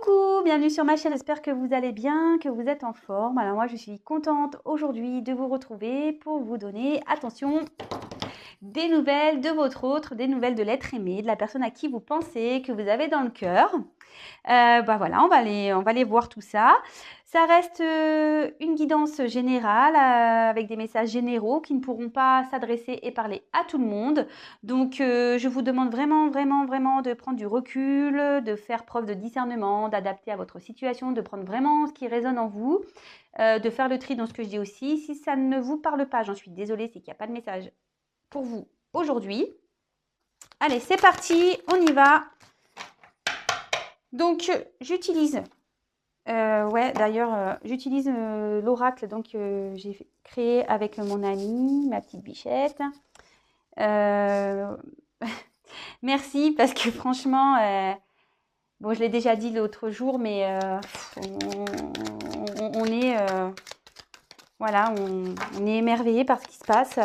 Coucou, bienvenue sur ma chaîne, j'espère que vous allez bien, que vous êtes en forme. Alors moi je suis contente aujourd'hui de vous retrouver pour vous donner, attention, des nouvelles de votre autre, des nouvelles de l'être aimé, de la personne à qui vous pensez, que vous avez dans le cœur. Voilà, on va aller voir tout ça. Ça reste une guidance générale avec des messages généraux qui ne pourront pas s'adresser et parler à tout le monde. Donc, je vous demande vraiment, vraiment, vraiment de prendre du recul, de faire preuve de discernement, d'adapter à votre situation, de prendre vraiment ce qui résonne en vous, de faire le tri dans ce que je dis aussi. Si ça ne vous parle pas, j'en suis désolée, c'est qu'il n'y a pas de message pour vous aujourd'hui. Allez, c'est parti, on y va. Donc, j'utilise, j'utilise l'oracle j'ai créé avec mon amie, ma petite bichette. Merci parce que franchement, bon, je l'ai déjà dit l'autre jour, mais on est, voilà, on est émerveillé par ce qui se passe.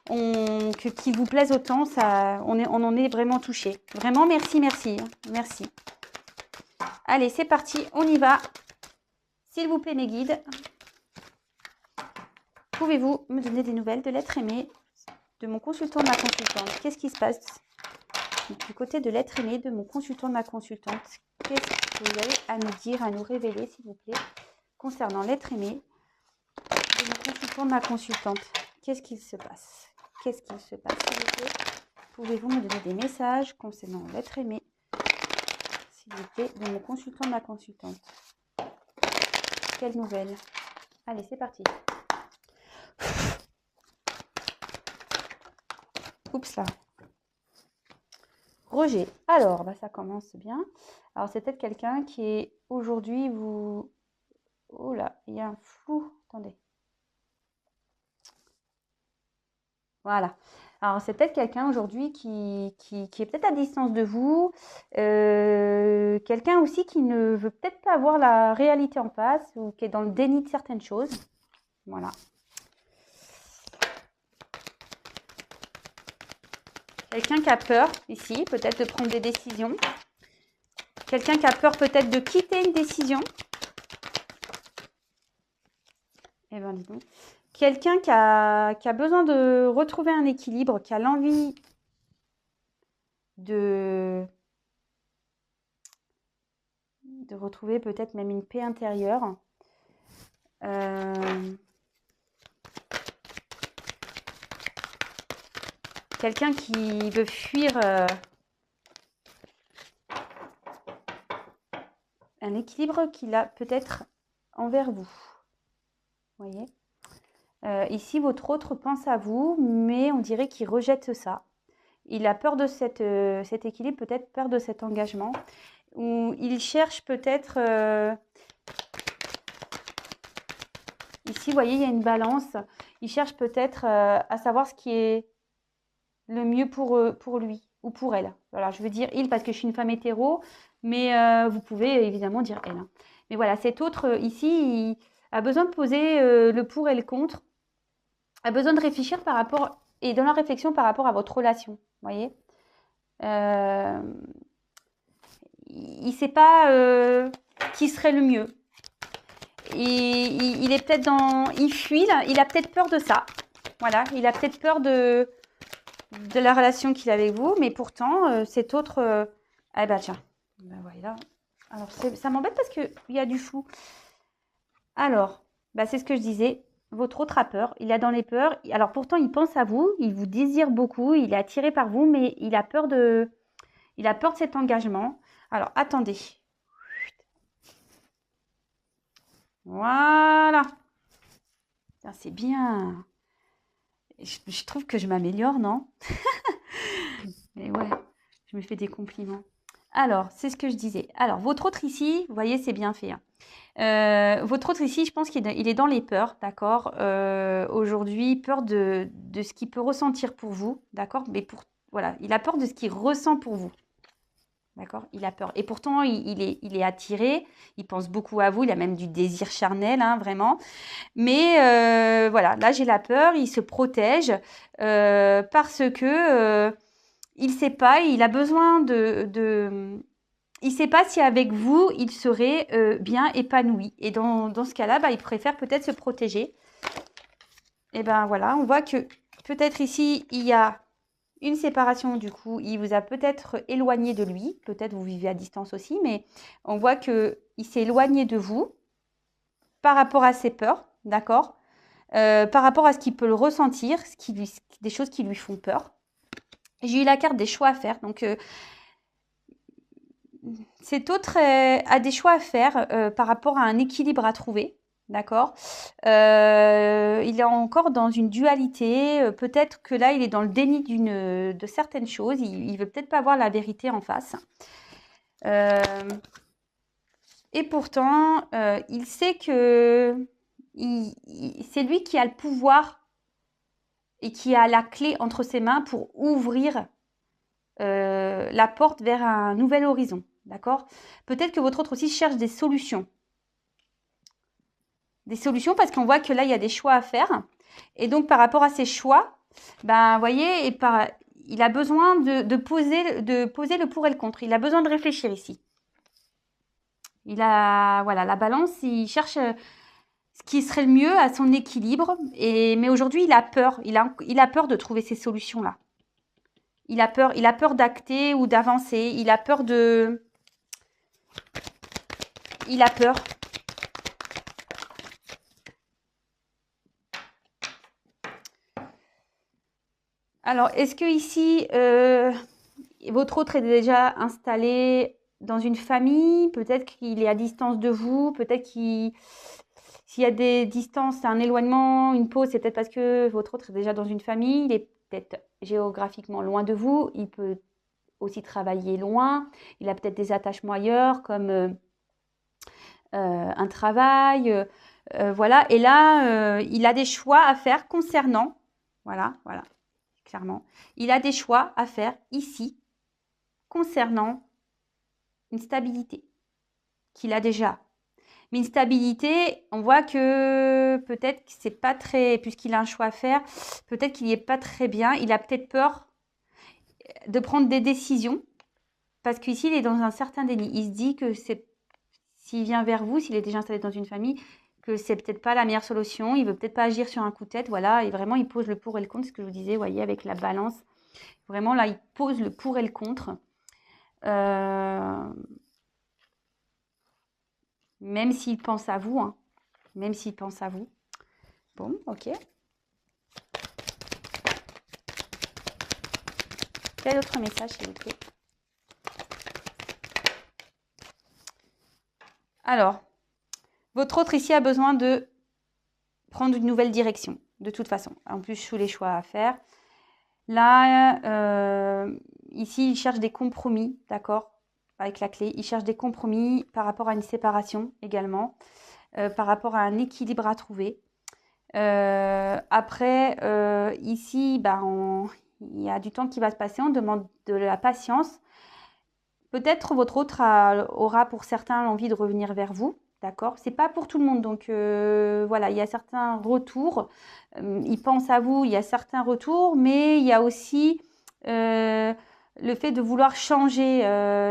Qu'il vous plaise autant, on en est vraiment touché. Vraiment, merci, merci, merci. Allez, c'est parti, on y va. S'il vous plaît, mes guides, pouvez-vous me donner des nouvelles de l'être aimé, de mon consultant, de ma consultante? Qu'est-ce qui se passe du côté de l'être aimé, de mon consultant, de ma consultante? Qu'est-ce que vous avez à nous dire, à nous révéler, s'il vous plaît, concernant l'être aimé, de mon consultant, de ma consultante? Qu'est-ce qu'il se passe? Qu'est-ce qu'il se passe, s'il vous plaît? Pouvez-vous me donner des messages concernant l'être aimé, s'il vous plaît, de mon consultant, de ma consultante? Quelle nouvelle? Allez, c'est parti. Oups là. Rejet. Alors, ça commence bien. Alors, c'est peut-être quelqu'un qui est aujourd'hui vous... Oh là, il y a un flou. Attendez. Voilà. Alors, c'est peut-être quelqu'un aujourd'hui qui est peut-être à distance de vous. Quelqu'un aussi qui ne veut peut-être pas avoir la réalité en face ou qui est dans le déni de certaines choses. Voilà. Quelqu'un qui a peur ici, peut-être de prendre des décisions. Quelqu'un qui a peur peut-être de quitter une décision. Eh bien, dis donc. Quelqu'un qui a besoin de retrouver un équilibre, qui a l'envie de retrouver peut-être même une paix intérieure. Quelqu'un qui veut fuir un équilibre qu'il a peut-être envers vous. Vous voyez ? Ici, votre autre pense à vous, mais on dirait qu'il rejette ça. Il a peur de cet équilibre, peut-être peur de cet engagement. Ou il cherche peut-être... ici, vous voyez, il y a une balance. Il cherche peut-être à savoir ce qui est le mieux pour lui ou pour elle. Voilà, je veux dire il parce que je suis une femme hétéro, mais vous pouvez évidemment dire elle. Hein. Mais voilà, cet autre ici, il a besoin de poser le pour et le contre, a besoin de réfléchir par rapport, et dans la réflexion par rapport à votre relation, vous voyez. Il ne sait pas qui serait le mieux. Il est peut-être il fuit, là, il a peut-être peur de ça. Voilà, il a peut-être peur de la relation qu'il a avec vous, mais pourtant, cet autre... ah bah tiens, voilà. Alors, ça m'embête parce qu'il y a du flou. Alors, c'est ce que je disais. Votre autre a peur, il a dans les peurs. Alors, pourtant, il pense à vous, il vous désire beaucoup, il est attiré par vous, mais il a peur de cet engagement. Alors, attendez. Voilà. C'est bien. Je trouve que je m'améliore, non? Mais ouais, je me fais des compliments. Alors, c'est ce que je disais. Alors, votre autre ici, vous voyez, c'est bien fait. Hein. Votre autre ici, je pense qu'il est dans les peurs, d'accord? Aujourd'hui, peur de ce qu'il peut ressentir pour vous, d'accord? Mais voilà, il a peur de ce qu'il ressent pour vous. D'accord? Il a peur. Et pourtant, il est attiré, il pense beaucoup à vous, il a même du désir charnel, hein, vraiment. Mais voilà, là, j'ai la peur, il se protège parce que il ne sait pas, il a besoin il ne sait pas si avec vous, il serait bien épanoui. Et dans ce cas-là, bah, il préfère peut-être se protéger. Et ben voilà, on voit que peut-être ici, il y a une séparation. Du coup, il vous a peut-être éloigné de lui. Peut-être vous vivez à distance aussi, mais on voit qu'il s'est éloigné de vous par rapport à ses peurs, d'accord, par rapport à ce qu'il peut le ressentir, des choses qui lui font peur. J'ai eu la carte des choix à faire. Donc, cet autre a des choix à faire par rapport à un équilibre à trouver. D'accord. Il est encore dans une dualité. Peut-être que là, il est dans le déni de certaines choses. Il ne veut peut-être pas voir la vérité en face. Et pourtant, il sait que c'est lui qui a le pouvoir et qui a la clé entre ses mains pour ouvrir la porte vers un nouvel horizon. D'accord. Peut-être que votre autre aussi cherche des solutions. Des solutions parce qu'on voit que là, il y a des choix à faire. Et donc, par rapport à ces choix, ben, vous voyez, il a besoin de poser le pour et le contre. Il a besoin de réfléchir ici. Voilà, la balance, il cherche ce qui serait le mieux à son équilibre. Mais aujourd'hui, il a peur. Il a peur de trouver ces solutions-là. Il a peur d'acter ou d'avancer. Il a peur de... Il a peur. Alors, est-ce que ici, votre autre est déjà installé dans une famille? Peut-être qu'il est à distance de vous. Peut-être s'il y a des distances, un éloignement, une pause, c'est peut-être parce que votre autre est déjà dans une famille. Il est peut-être géographiquement loin de vous. Il peut aussi travailler loin. Il a peut-être des attachements ailleurs, comme un travail. Voilà. Et là, il a des choix à faire concernant. Voilà. Clairement. Il a des choix à faire ici concernant une stabilité qu'il a déjà. Mais une stabilité, on voit que peut-être que c'est pas très, puisqu'il a un choix à faire, peut-être qu'il n'y est pas très bien. Il a peut-être peur de prendre des décisions parce qu'ici, il est dans un certain déni. Il se dit que s'il vient vers vous, s'il est déjà installé dans une famille, que c'est peut-être pas la meilleure solution. Il veut peut-être pas agir sur un coup de tête. Voilà. Et vraiment, il pose le pour et le contre, ce que je vous disais, vous voyez, avec la balance. Vraiment, là, il pose le pour et le contre. Même s'il pense à vous. Hein. Même s'il pense à vous. Bon, ok. Quel autre message, s'il vous plaît? Alors, votre autre ici a besoin de prendre une nouvelle direction, de toute façon. En plus, sous les choix à faire. Là, ici, il cherche des compromis, d'accord, avec la clé. Il cherche des compromis par rapport à une séparation également, par rapport à un équilibre à trouver. Après, ici, il y a du temps qui va se passer. On demande de la patience. Peut-être votre autre aura pour certains l'envie de revenir vers vous. D'accord? C'est pas pour tout le monde. Donc, voilà, il y a certains retours. Il pense à vous, il y a certains retours, mais il y a aussi le fait de vouloir changer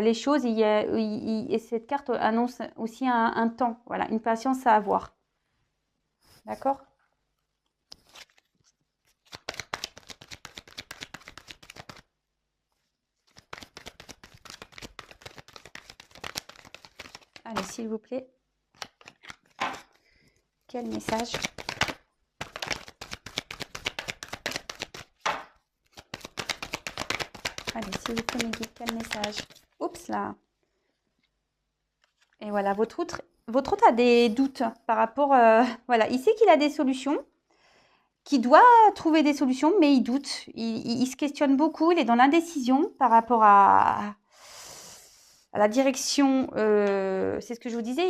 les choses. Et cette carte annonce aussi un temps, voilà, une patience à avoir. D'accord? Allez, s'il vous plaît. Quel message? Allez, s'il vous plaît, mes guides, quel message? Oups, là. Et voilà, votre autre a des doutes par rapport... voilà, il sait qu'il a des solutions, qu'il doit trouver des solutions, mais il doute. Il se questionne beaucoup, il est dans l'indécision par rapport à la direction. C'est ce que je vous disais.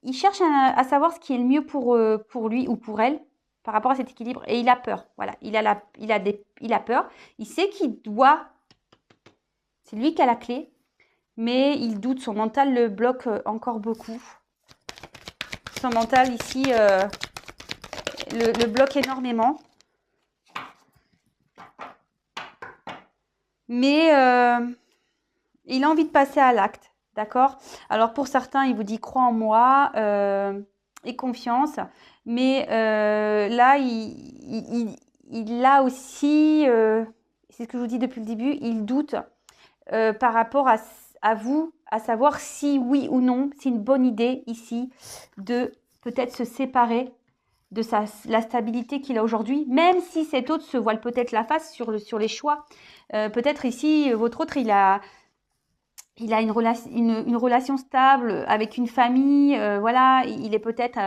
Il cherche à savoir ce qui est le mieux pour lui ou pour elle par rapport à cet équilibre. Et il a peur. Voilà, il a peur. Il sait qu'il doit... C'est lui qui a la clé. Mais il doute, son mental le bloque encore beaucoup. Son mental ici le bloque énormément. Mais il a envie de passer à l'acte. d'accord? Alors pour certains, il vous dit crois en moi et confiance, mais là, il a aussi, c'est ce que je vous dis depuis le début, il doute par rapport à vous, à savoir si oui ou non, c'est une bonne idée ici de peut-être se séparer de la stabilité qu'il a aujourd'hui, même si cet autre se voile peut-être la face sur les choix. Peut-être ici, votre autre, il a une relation stable avec une famille, voilà, il est peut-être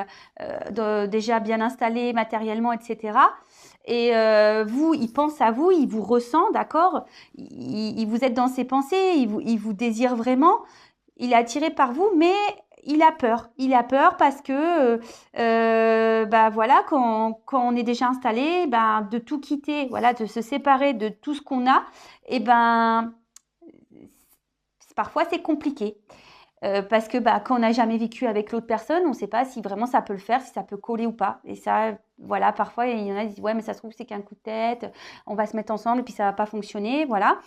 déjà bien installé matériellement, etc. Et vous, il pense à vous, il vous ressent, d'accord, il vous êtes dans ses pensées, il vous désire vraiment, il est attiré par vous, mais il a peur. Il a peur parce que, bah voilà, quand on est déjà installé, ben, de tout quitter, voilà, de se séparer de tout ce qu'on a, et ben, parfois c'est compliqué. Parce que bah, quand on n'a jamais vécu avec l'autre personne, on ne sait pas si vraiment ça peut le faire, si ça peut coller ou pas. Et ça, voilà, parfois il y en a qui disent ouais, mais ça se trouve c'est qu'un coup de tête, on va se mettre ensemble et puis ça va pas fonctionner, voilà.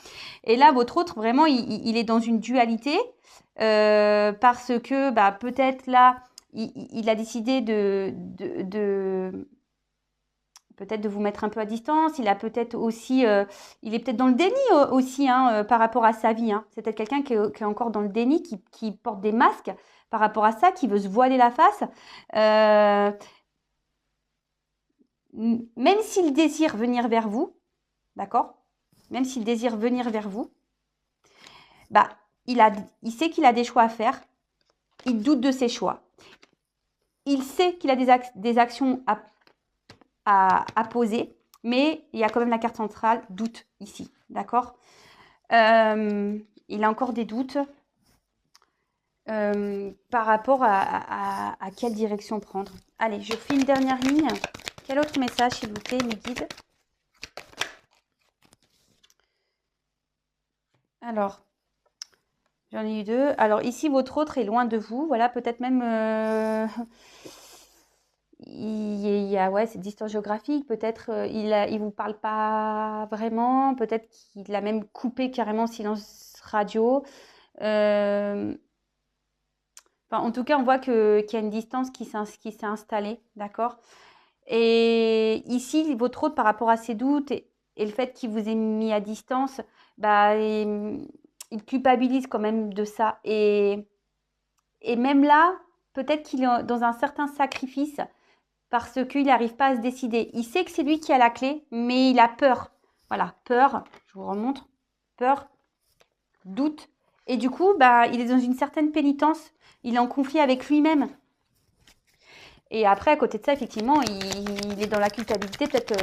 Et là, votre autre vraiment, il est dans une dualité parce que bah, peut-être là, il a décidé peut-être de vous mettre un peu à distance. Il a peut-être aussi, il est peut-être dans le déni aussi hein, par rapport à sa vie. Hein. C'est peut-être quelqu'un qui est encore dans le déni, qui porte des masques par rapport à ça, qui veut se voiler la face. Même s'il désire venir vers vous, d'accord? Même s'il désire venir vers vous, bah, il sait qu'il a des choix à faire. Il doute de ses choix. Il sait qu'il a des actions à poser, mais il y a quand même la carte centrale, doute ici, d'accord? Il a encore des doutes par rapport à quelle direction prendre. Allez, je fais une dernière ligne. Quel autre message, s'il vous plaît, mes guides? Alors, j'en ai eu deux. Alors ici, votre autre est loin de vous. Voilà, peut-être même... il y a ouais, cette distance géographique, peut-être il vous parle pas vraiment, peut-être qu'il a même coupé carrément silence radio. Enfin, en tout cas, on voit qu'il y a une distance qui s'est installée, d'accord? Et ici, votre autre, par rapport à ses doutes et le fait qu'il vous ait mis à distance, bah, il culpabilise quand même de ça. Et même là, peut-être qu'il est dans un certain sacrifice parce qu'il n'arrive pas à se décider. Il sait que c'est lui qui a la clé, mais il a peur. Voilà, peur, je vous remontre, peur, doute. Et du coup, bah, il est dans une certaine pénitence. Il est en conflit avec lui-même. Et après, à côté de ça, effectivement, il est dans la culpabilité peut-être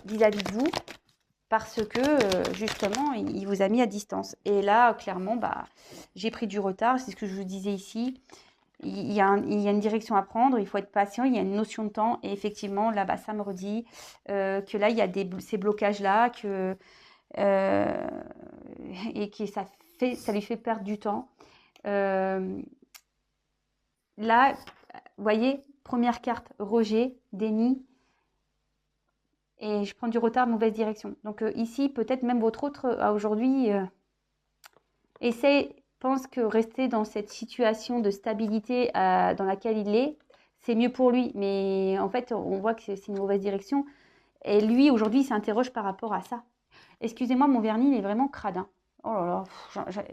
vis-à-vis de vous parce que justement, il vous a mis à distance. Et là, clairement, bah, j'ai pris du retard. C'est ce que je vous disais ici. Il y a une direction à prendre, il faut être patient, il y a une notion de temps. Et effectivement, là, bah, ça me redit que là, il y a ces blocages-là et que ça lui fait perdre du temps. Là, vous voyez, première carte, rejet, déni. Et je prends du retard, mauvaise direction. Donc ici, peut-être même votre autre, aujourd'hui, pense que rester dans cette situation de stabilité dans laquelle il est, c'est mieux pour lui. Mais en fait, on voit que c'est une mauvaise direction. Et lui, aujourd'hui, il s'interroge par rapport à ça. Excusez-moi, mon vernis, il est vraiment crade. Hein. Oh là là.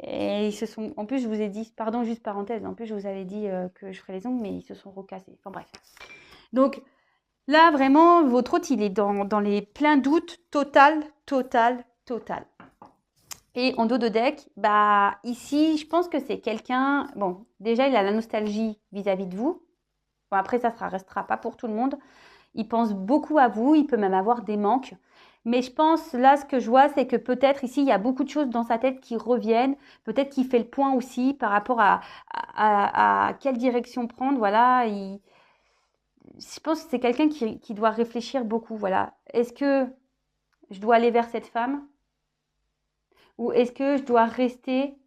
Et ils se sont... En plus, je vous ai dit, pardon, juste parenthèse, en plus, je vous avais dit que je ferais les ongles, mais ils se sont recassés. Enfin bref. Donc là, vraiment, votre hôte, il est dans les pleins doutes, total. Et en dos de deck, bah ici, je pense que c'est quelqu'un... Bon, déjà, il a la nostalgie vis-à-vis de vous. Bon, après, ça ne restera pas pour tout le monde. Il pense beaucoup à vous, il peut même avoir des manques. Mais je pense, là, ce que je vois, c'est que peut-être ici, il y a beaucoup de choses dans sa tête qui reviennent. Peut-être qu'il fait le point aussi par rapport à quelle direction prendre. Voilà, je pense que c'est quelqu'un qui doit réfléchir beaucoup. Voilà. Est-ce que je dois aller vers cette femme? Ou est-ce que je dois rester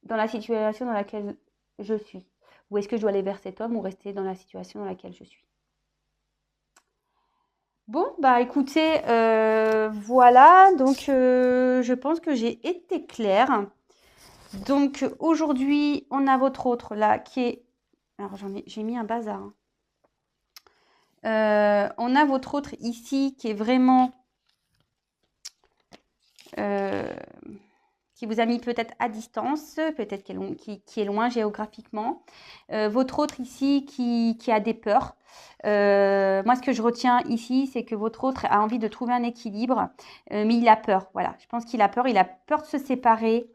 dans la situation dans laquelle je suis? Ou est-ce que je dois aller vers cet homme ou rester dans la situation dans laquelle je suis? Bon, bah écoutez, voilà, donc je pense que j'ai été claire. Donc aujourd'hui, on a votre autre là qui est... Alors j'ai mis un bazar, hein. On a votre autre ici qui est vraiment... qui vous a mis peut-être à distance, peut-être qui est loin géographiquement. Votre autre ici qui a des peurs. Moi, ce que je retiens ici, c'est que votre autre a envie de trouver un équilibre, mais il a peur. Voilà, je pense qu'il a peur. Il a peur de se séparer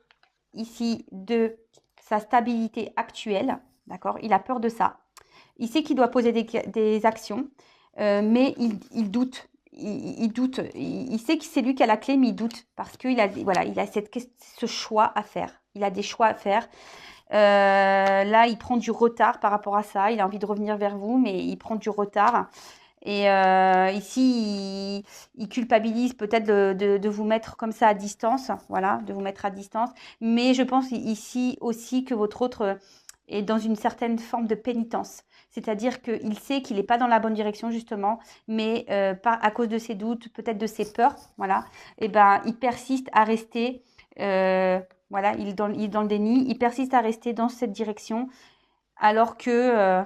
ici de sa stabilité actuelle. D'accord? Il a peur de ça. Il sait qu'il doit poser des actions, mais il doute. Il doute. Il sait que c'est lui qui a la clé, mais il doute parce qu'il a, voilà, il a ce choix à faire. Il a des choix à faire. Là, il prend du retard par rapport à ça. Il a envie de revenir vers vous, mais il prend du retard. Et ici, il culpabilise peut-être de vous mettre comme ça à distance. Voilà, de vous mettre à distance. Mais je pense ici aussi que votre autre est dans une certaine forme de pénitence. C'est-à-dire qu'il sait qu'il n'est pas dans la bonne direction, justement, mais à cause de ses doutes, peut-être de ses peurs, voilà, et ben, il persiste à rester, voilà, il est dans le déni, il persiste à rester dans cette direction, alors que,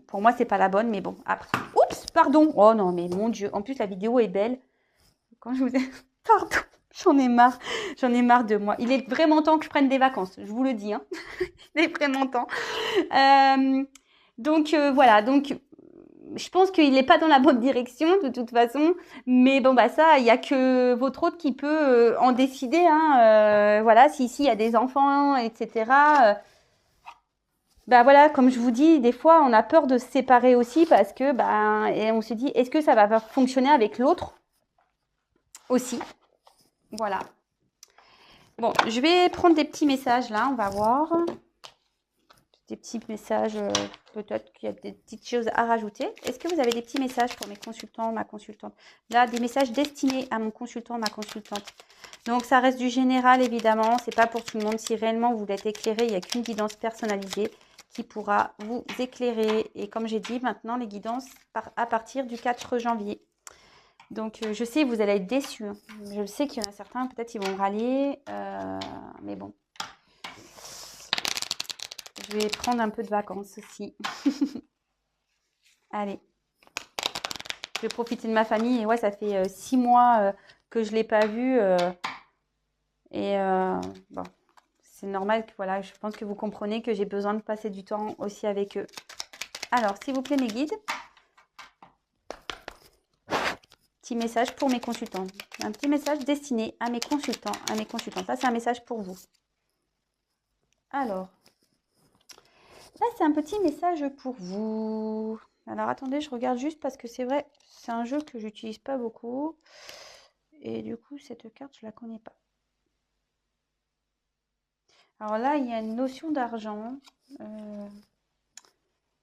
pour moi, c'est pas la bonne, mais bon, après. Oups, pardon. Oh non, mais mon Dieu, en plus, la vidéo est belle. Quand je vous ai... Pardon, j'en ai marre de moi. Il est vraiment temps que je prenne des vacances, je vous le dis, hein. Il est vraiment temps. Donc voilà, donc je pense qu'il n'est pas dans la bonne direction de toute façon, mais bon bah ça, il n'y a que votre autre qui peut en décider, hein, voilà, si ici il y a des enfants, etc. Bah voilà, comme je vous dis, des fois on a peur de se séparer aussi parce que et on se dit est-ce que ça va fonctionner avec l'autre aussi, voilà. Bon, je vais prendre des petits messages là, on va voir. Des petits messages, peut-être qu'il y a des petites choses à rajouter. Est-ce que vous avez des petits messages pour mes consultants, ma consultante? Là, des messages destinés à mon consultant, ma consultante. Donc, ça reste du général, évidemment. C'est pas pour tout le monde. Si réellement vous voulez être éclairé, il n'y a qu'une guidance personnalisée qui pourra vous éclairer. Et comme j'ai dit, maintenant, les guidances à partir du 4 janvier. Donc, je sais, vous allez être déçus. Je sais qu'il y en a certains, peut-être, ils vont râler. Mais bon. Je vais prendre un peu de vacances aussi. Allez. Je vais profiter de ma famille. Et ouais, ça fait 6 mois que je ne l'ai pas vu. Bon, c'est normal que voilà, je pense que vous comprenez que j'ai besoin de passer du temps aussi avec eux. Alors, s'il vous plaît, mes guides. Petit message pour mes consultants. Un petit message destiné à mes consultants, à mes consultantes. Là, c'est un message pour vous. Alors. Là, c'est un petit message pour vous. Alors, attendez, je regarde juste parce que c'est vrai, c'est un jeu que j'utilise pas beaucoup. Et du coup, cette carte, je la connais pas. Alors là, il y a une notion d'argent.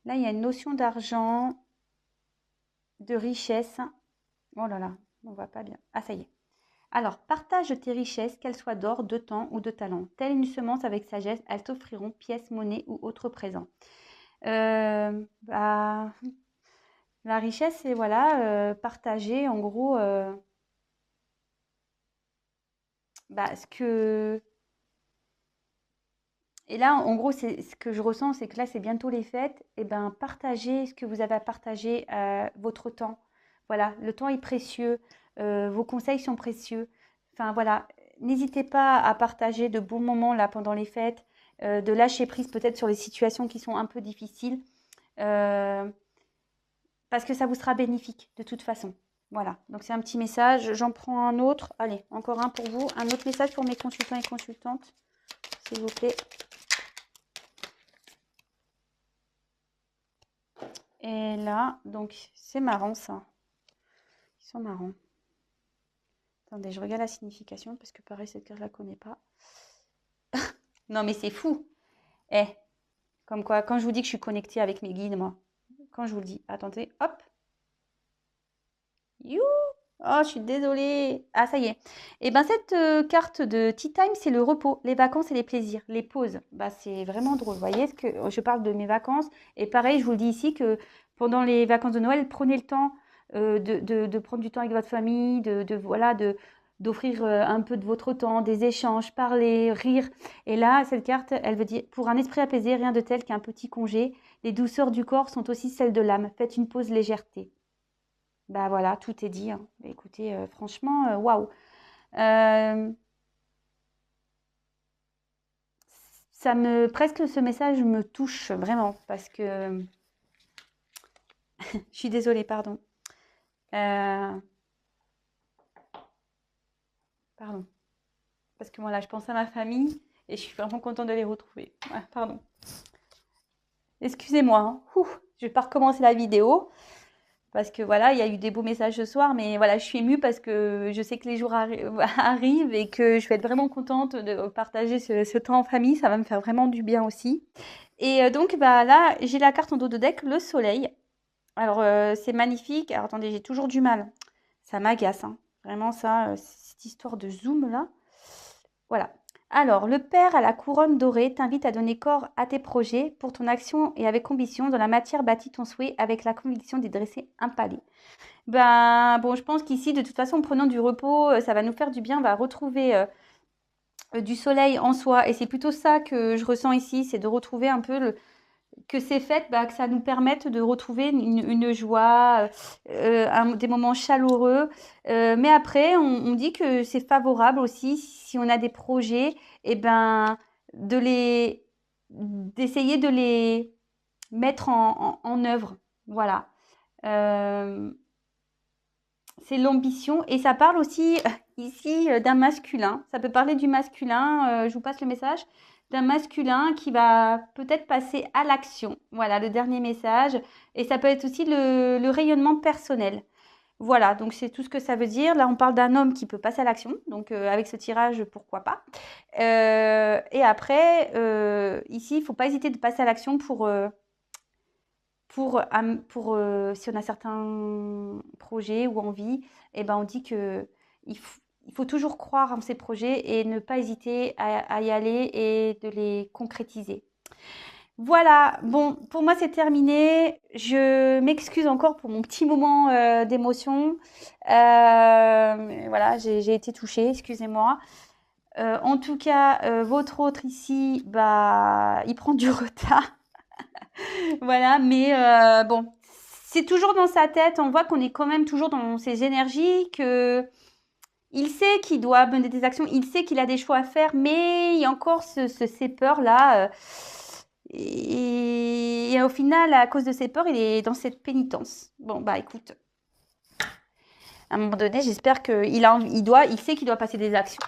Là, il y a une notion d'argent, de richesse. Oh là là, on va pas bien. Ah, ça y est. Alors, partage tes richesses, qu'elles soient d'or, de temps ou de talent. Telle une semence avec sagesse, elles t'offriront pièces, monnaie ou autres présents. La richesse, c'est voilà, partager en gros ce que... Et là, en gros, c'est ce que je ressens, c'est que là, c'est bientôt les fêtes. Et ben, partagez ce que vous avez à partager, votre temps. Voilà, le temps est précieux, vos conseils sont précieux. Enfin, voilà, n'hésitez pas à partager de bons moments là pendant les fêtes, de lâcher prise peut-être sur les situations qui sont un peu difficiles, parce que ça vous sera bénéfique de toute façon. Voilà, donc c'est un petit message. J'en prends un autre. Allez, encore un pour vous. Un autre message pour mes consultants et consultantes, s'il vous plaît. Et là, donc, c'est marrant ça. Ils sont marrants. Attendez, je regarde la signification parce que pareil, cette carte, je la connais pas. Non, mais c'est fou. Comme quoi, quand je vous dis que je suis connectée avec mes guides, moi. Quand je vous le dis. Attendez, hop. You. Oh, je suis désolée. Ah, ça y est. Et ben cette carte de Tea Time, c'est le repos, les vacances et les plaisirs, les pauses. C'est vraiment drôle. Vous voyez, je parle de mes vacances. Et pareil, je vous le dis ici que pendant les vacances de Noël, prenez le temps de prendre du temps avec votre famille, voilà, d'offrir un peu de votre temps, des échanges, parler, rire. Et là, cette carte, elle veut dire, pour un esprit apaisé, rien de tel qu'un petit congé. Les douceurs du corps sont aussi celles de l'âme. Faites une pause légèreté. Bah voilà, tout est dit, hein. Écoutez, franchement, waouh. Euh, presque ce message me touche vraiment parce que, je suis désolée, pardon. Euh, pardon. Parce que moi là, je pense à ma famille et je suis vraiment contente de les retrouver. Ouais, pardon. Excusez-moi, hein. Ouh, je vais pas recommencer la vidéo parce que voilà, il y a eu des beaux messages ce soir, mais voilà, je suis émue parce que je sais que les jours arrivent et que je vais être vraiment contente de partager ce temps en famille. Ça va me faire vraiment du bien aussi. Et donc, bah là, j'ai la carte en dos de deck, le soleil. Alors, c'est magnifique. Alors, attendez, j'ai toujours du mal. Ça m'agace, hein. Vraiment, ça, cette histoire de zoom là. Voilà. Alors, le Père à la couronne dorée t'invite à donner corps à tes projets pour ton action et avec ambition. Dans la matière, bâtis ton souhait avec la conviction d'y dresser un palais. Ben, bon, je pense qu'ici, de toute façon, en prenant du repos, ça va nous faire du bien. On va retrouver du soleil en soi. Et c'est plutôt ça que je ressens ici, c'est de retrouver un peu que ces fêtes, bah, que ça nous permette de retrouver une joie, des moments chaleureux. Mais après, on dit que c'est favorable aussi, si on a des projets, et ben, d'essayer de les mettre en œuvre. Voilà. Euh, c'est l'ambition. Et ça parle aussi ici d'un masculin. Ça peut parler du masculin. Je vous passe le message d'un masculin qui va peut-être passer à l'action. Voilà, le dernier message. Et ça peut être aussi le rayonnement personnel. Voilà, donc c'est tout ce que ça veut dire. Là, on parle d'un homme qui peut passer à l'action. Donc, avec ce tirage, pourquoi pas. Et après, ici, il ne faut pas hésiter de passer à l'action si on a certains projets ou envies, eh ben, on dit que il faut toujours croire en ces projets et ne pas hésiter à y aller et de les concrétiser. Voilà, bon, pour moi c'est terminé. Je m'excuse encore pour mon petit moment d'émotion. Voilà, j'ai été touchée, excusez-moi. En tout cas, votre autre ici, bah, il prend du retard. Voilà, mais bon, c'est toujours dans sa tête. On voit qu'on est quand même toujours dans ses énergies, que il sait qu'il doit mener des actions, il sait qu'il a des choix à faire, mais il y a encore ces peurs-là. Et au final, à cause de ces peurs, il est dans cette pénitence. Bon, bah écoute, à un moment donné, j'espère il sait qu'il doit passer des actions.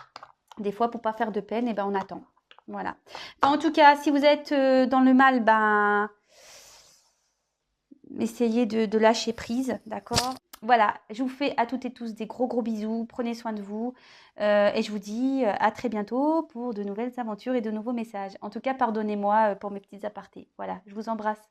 Des fois, pour pas faire de peine, et ben on attend. Voilà. Enfin, en tout cas, si vous êtes dans le mal, ben essayez de lâcher prise, d'accord? Voilà, je vous fais à toutes et tous des gros gros bisous, prenez soin de vous et je vous dis à très bientôt pour de nouvelles aventures et de nouveaux messages. En tout cas, pardonnez-moi pour mes petits apartés. Voilà, je vous embrasse.